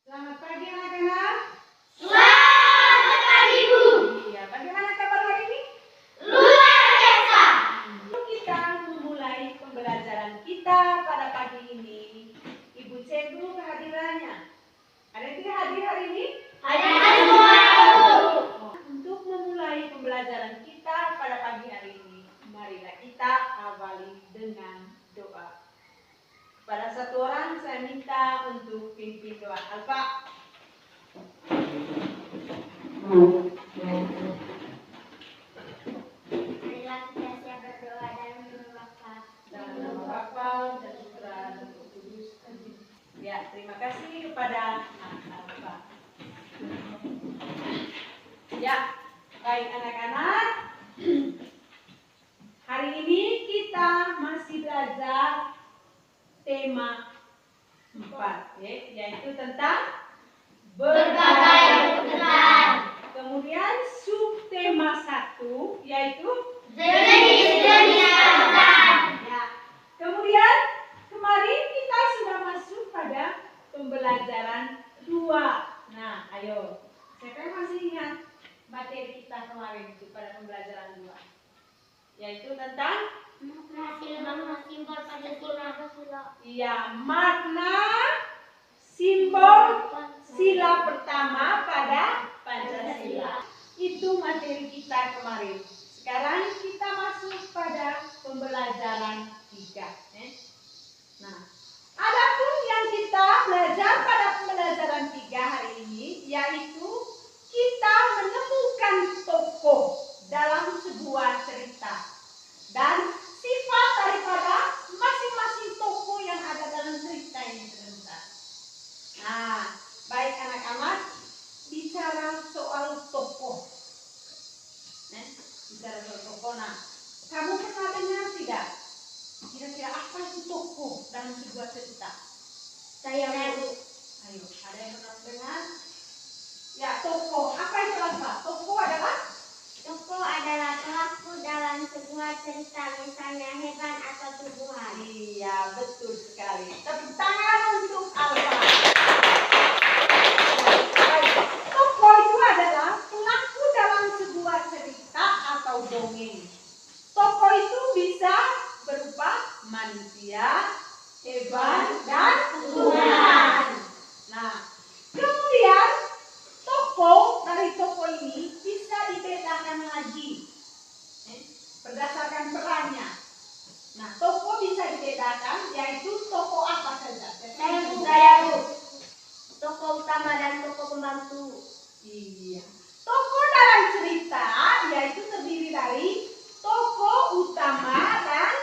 Selamat pagi anak-anak. Selamat pagi, Bu. Iya, bagaimana kabar hari ini? Luar biasa. Kita memulai pembelajaran kita pada pagi ini. Ibu cek dulu kehadirannya. Ada yang tidak hadir hari ini? Ada semua, Bu. Untuk memulai pembelajaran kita pada pagi hari ini, marilah kita awali dengan doa. Pada satu orang saya minta untuk pimpin doa. Alfa. Marilah kita siap berdoa dan berdoa. Dan nama Bapa dan Putra dan Roh Kudus. Ya, terima kasih kepada Alfa. Ya, baik anak-anak. Hari ini kita masih belajar tema 4, yaitu tentang Berbagai kebetulan. Kemudian subtema 1 yaitu Jenis-jenis kebetulan. ya. Kemudian kemarin kita sudah masuk pada pembelajaran 2. Nah, ayo. Siapa yang masih ingat materi kita kemarin itu pada pembelajaran 2? Yaitu tentang Simbol Pancasila. iya, makna simbol sila pertama pada Pancasila. Itu materi kita kemarin. Sekarang kita masuk pada pembelajaran 3. Nah, adapun yang kita belajar pada pembelajaran 3 hari ini, yaitu kita menemukan tokoh dalam sebuah cerita dan sifat daripada masing-masing tokoh yang ada dalam cerita ini sebentar. Nah, baik anak-anak, bicara soal tokoh. Bicara soal tokoh. Nah, kamu pernah dengar tidak? Kira-kira apa itu tokoh dalam sebuah cerita? Saya Bu. Ayo, ada yang pernah dengar? Ya, tokoh. Apa itu apa? Tokoh adalah Tokoh adalah pelaku dalam sebuah cerita, misalnya hewan atau tumbuhan. iya, betul sekali. Tepuk tangan untuk Alfa. Baik, tokoh itu adalah pelaku dalam sebuah cerita atau dongeng. Tokoh itu bisa berupa manusia, hewan, dan tumbuhan. Nah, kemudian tokoh dari tokoh ini bisa dibedakan lagi berdasarkan perannya. Nah, tokoh bisa dibedakan, yaitu tokoh apa saja? Saya Bu. Tokoh utama dan tokoh pembantu. Iya. Tokoh dalam cerita yaitu terdiri dari tokoh utama dan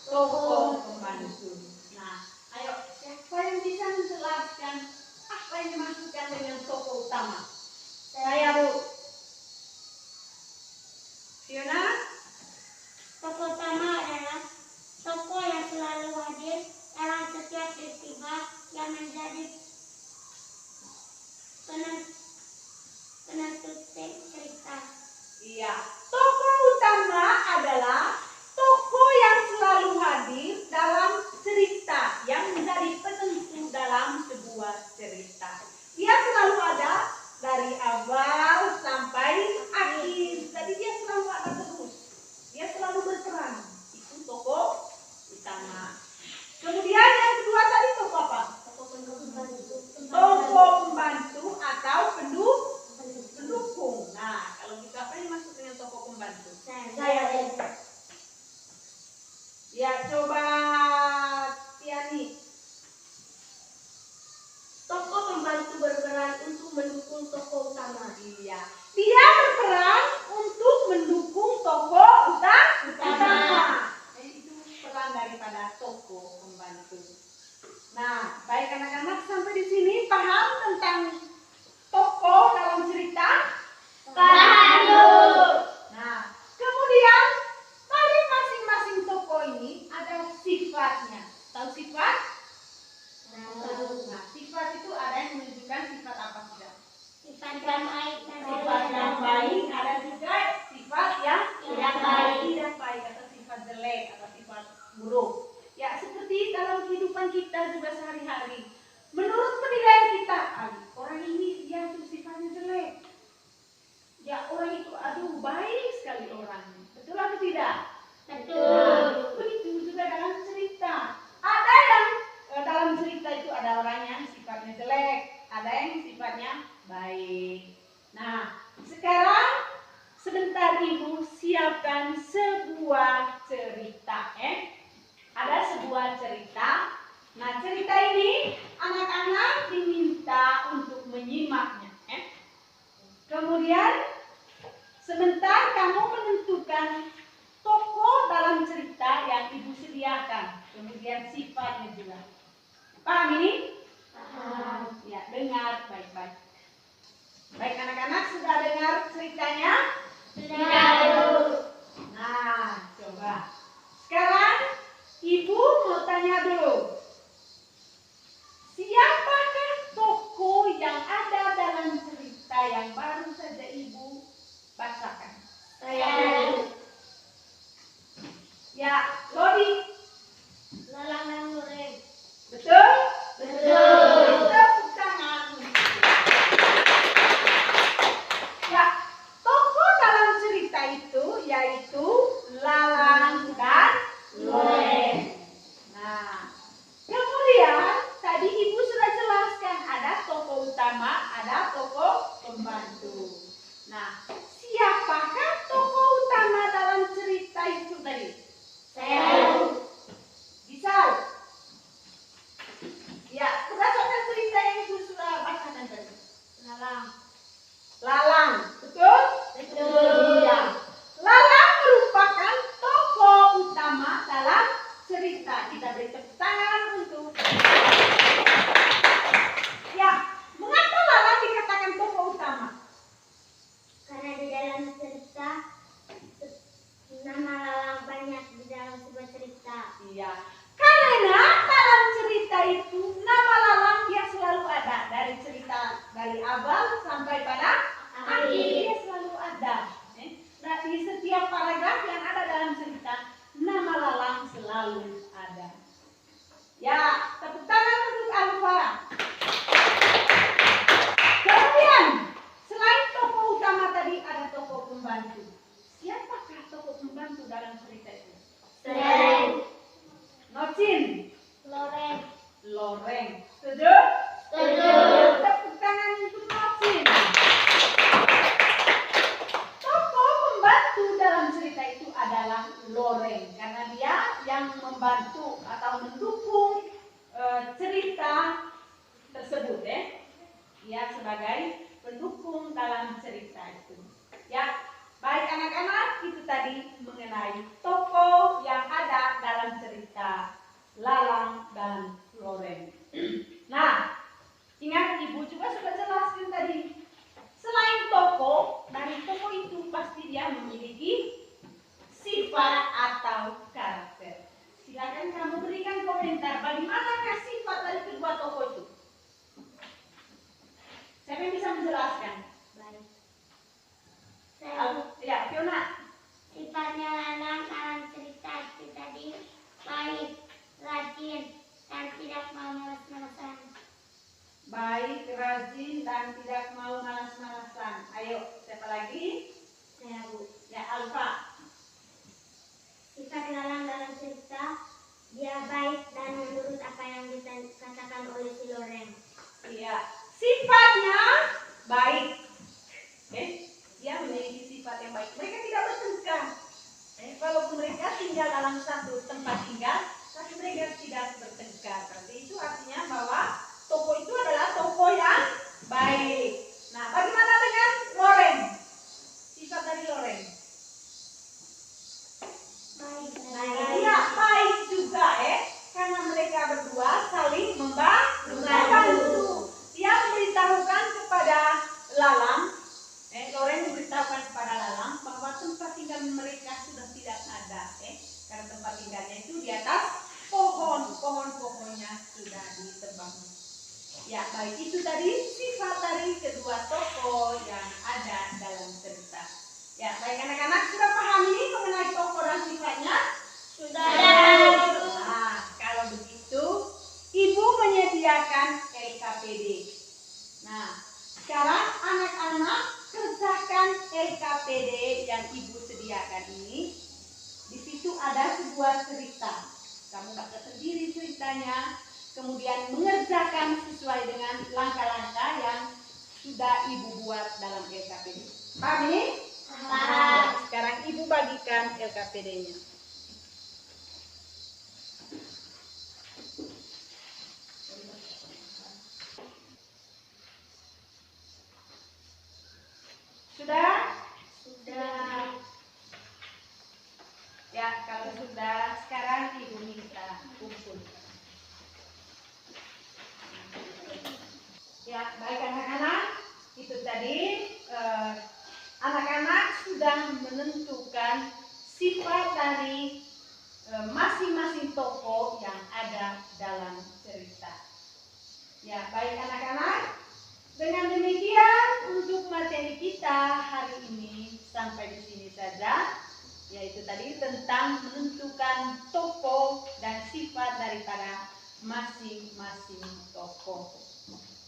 tokoh pembantu. Nah, ayo siapa yang bisa menjelaskan apa yang dimaksudkan dengan tokoh utama? Saya Bu. Fiona? Tokoh utama adalah tokoh yang selalu hadir dalam setiap peristiwa yang menjadi penentu cerita. Iya. Tokoh utama adalah tokoh yang selalu hadir dalam cerita yang menjadi penentu dalam sebuah cerita. Dia selalu ada dari awal sampai akhir. Jadi dia selalu ada terus. Dia selalu berperan. Itu tokoh utama. Kemudian yang kedua tadi tokoh apa? Tokoh pembantu. Tokoh pembantu atau pendukung. Nah, kalau kita apa yang dimaksud dengan tokoh pembantu? Saya Ya, coba Tiani. tokoh pembantu berperan untuk mendukung tokoh utama. Iya. Dia berperan untuk mendukung tokoh utama. Itu peran daripada tokoh pembantu. Nah, baik anak-anak, sampai di sini paham tentang tokoh dalam cerita? Paham, Bu. Nah, kemudian dari masing-masing tokoh ini ada sifatnya. Tahu sifat? Nah, sifat itu ada yang menunjukkan sifat apa saja? Sifat yang baik dan Sifat yang baik, ada juga sifat yang Tidak baik. tidak baik atau sifat jelek atau sifat buruk. Ya, seperti dalam kehidupan kita juga sehari-hari. Menurut penilaian kita, Ya orang itu aduh baik sekali orangnya. Betul atau tidak? Betul. Begitu juga dalam cerita. Ada yang dalam cerita itu ada orang yang sifatnya jelek, ada yang sifatnya baik. Nah, sekarang sebentar Ibu siapkan sebuah cerita. Ada sebuah cerita. Nah, cerita ini anak-anak diminta untuk menyimaknya. Kemudian sebentar kamu menentukan tokoh dalam cerita yang Ibu sediakan. Kemudian sifatnya juga. Paham ini? Paham. Ya, dengar baik-baik. Baik anak-anak, sudah dengar ceritanya? Sudah. Nah, coba. Sekarang Ibu mau tanya dulu. Siapakah tokoh yang ada dalam cerita yang baru saja Ibu bacakan? Saya. Ya, Lodi. Lalang dan Loreng. Betul? Betul. Tepuk tangan. Ya, tokoh dalam cerita itu yaitu Lalang dan Loreng. Nah, kemudian tadi Ibu sudah jelaskan ada tokoh utama, ada tokoh pembantu. Nah, siapakah tokoh utama dalam cerita itu tadi? Saya. Bisa? Ya, berdasarkan cerita yang Ibu sudah bacakan tadi. Lalang. Lalang, betul? Betul. Iya. Lalang merupakan tokoh utama dalam cerita. Kita beri tepuk tangan untuk. Ya, mengapa Lalang dikatakan tokoh utama? Karena di dalam cerita nama lalang banyak di dalam sebuah cerita. Iya. Karena dalam cerita itu nama Lalang dia selalu ada dari cerita dari awal sampai pada akhir dia selalu ada. Nah, di setiap paragraf yang ada dalam cerita nama Lalang selalu ada. Ya, tepuk tangan untuk Alfa. Kemudian selain tokoh utama tadi ada tokoh pembantu. Siapakah tokoh pembantu dalam cerita itu? Saya. Nocin. Loreng. Loreng. Setuju? Setuju. Tepuk tangan untuk Nocin. Tokoh pembantu dalam cerita itu adalah Loreng karena dia yang membantu atau mendukung cerita tersebut. Dia sebagai pendukung dalam cerita itu. Ya, baik anak-anak, itu tadi mengenai tokoh yang ada dalam cerita Lalang dan Loreng. Nah, ingat Ibu juga sudah jelaskan tadi. Selain tokoh, dari tokoh itu pasti dia memiliki sifat atau karakter. Silakan kamu berikan komentar bagaimanakah sifat dari kedua tokoh itu. Siapa yang bisa menjelaskan? Baik. Saya. Ya, Fiona. Sifatnya lalang dalam cerita itu tadi baik, rajin, dan tidak mau malas-malasan. Baik, rajin, dan tidak mau malas-malasan. Ayo, siapa lagi? Saya, Bu. Ya, Alfa. Sifat lalang dalam cerita dia baik dan menurut apa yang dikatakan oleh si Loreng. Iya, sifatnya baik. Dia memiliki sifat yang baik. Mereka tidak bertengkar. Walaupun mereka tinggal dalam satu tempat tinggal, tapi mereka tidak bertengkar. Berarti itu artinya bahwa tokoh itu adalah tokoh yang baik. Nah, bagaimana dengan Loreng? Sifat dari Loreng? Baik. Iya, baik juga karena mereka berdua saling membantu. Dia memberitahukan kepada Lalang, Loreng memberitahukan kepada Lalang bahwa tempat tinggal mereka sudah tidak ada, karena tempat tinggalnya itu di atas pohon-pohonnya sudah ditebang. Ya, baik itu tadi sifat dari kedua tokoh yang ada dalam cerita. Ya, baik anak-anak sudah paham ini mengenai tokoh dan sifatnya? Sudah. Nah, kalau begitu Ibu menyediakan LKPD. Nah, sekarang anak-anak kerjakan LKPD yang Ibu sediakan ini. Di situ ada sebuah cerita. Kamu baca sendiri ceritanya, kemudian mengerjakan sesuai dengan langkah-langkah yang sudah Ibu buat dalam LKPD. Paham ini? Paham. Sekarang Ibu bagikan LKPD-nya. Sudah? Sudah. Ya, kalau sudah, sekarang Ibu minta kumpul. Ya, baik anak-anak, itu tadi anak-anak sudah menentukan sifat dari masing-masing tokoh yang ada dalam cerita. Ya, baik anak-anak, dengan demikian untuk materi kita hari ini sampai di sini saja. Yaitu tadi tentang menentukan tokoh dan sifat daripada masing-masing tokoh.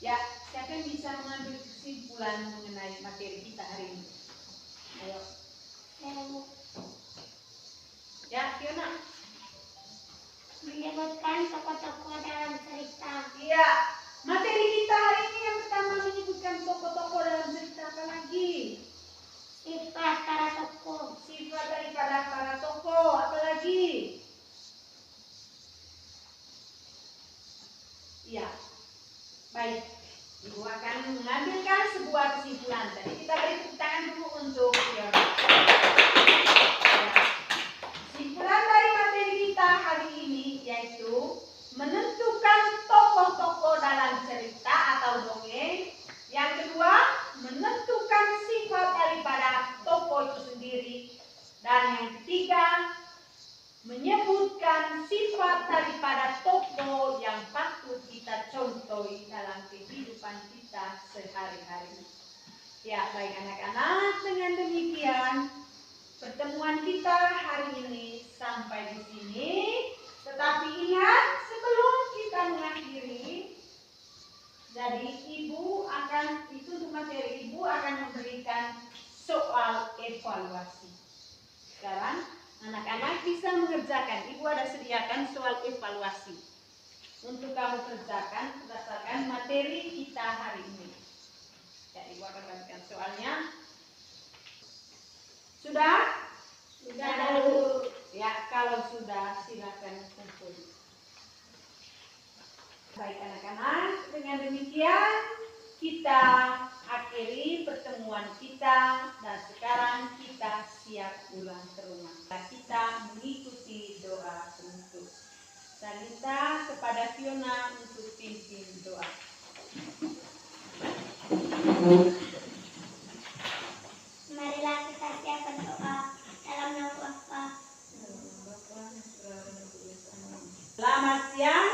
Ya, siapa yang bisa mengambil kesimpulan mengenai materi kita hari ini? Ayo. Ya, Fiona. Menyebutkan tokoh-tokoh dalam cerita. Iya, materi kita hari ini yang pertama menyebutkan tokoh-tokoh dalam cerita. Apa lagi? Sifat para tokoh. Sifat daripada para tokoh. Apa lagi? Iya. Baik. Ibu akan mengambilkan sebuah kesimpulan. Tadi kita beri tepuk tangan dulu untuk Fiona. Ya. Kesimpulan dari materi kita hari ini yaitu menentukan tokoh-tokoh dalam cerita atau dongeng. Yang kedua, menentukan sifat daripada tokoh itu sendiri. Dan yang ketiga, menyebutkan sifat daripada tokoh yang patut kita contohi dalam kehidupan kita sehari-hari. Ya, baik anak-anak, dengan demikian pertemuan kita hari ini sampai di sini. Tetapi ingat, sebelum kita mengakhiri, jadi Ibu akan, itu untuk materi Ibu akan memberikan soal evaluasi. Sekarang anak-anak bisa mengerjakan. Ibu ada sediakan soal evaluasi untuk kamu kerjakan berdasarkan materi kita hari ini. Ya, Ibu akan bagikan soalnya. Sudah? Sudah dulu. Ya, kalau sudah silakan kumpul. Baik anak-anak, dengan demikian kita akhiri pertemuan kita dan sekarang kita siap pulang ke rumah. Kita mengikuti doa untuk Salita kepada Fiona untuk pimpin doa. Marilah kita siapkan doa dalam nama Bapa. Selamat siang.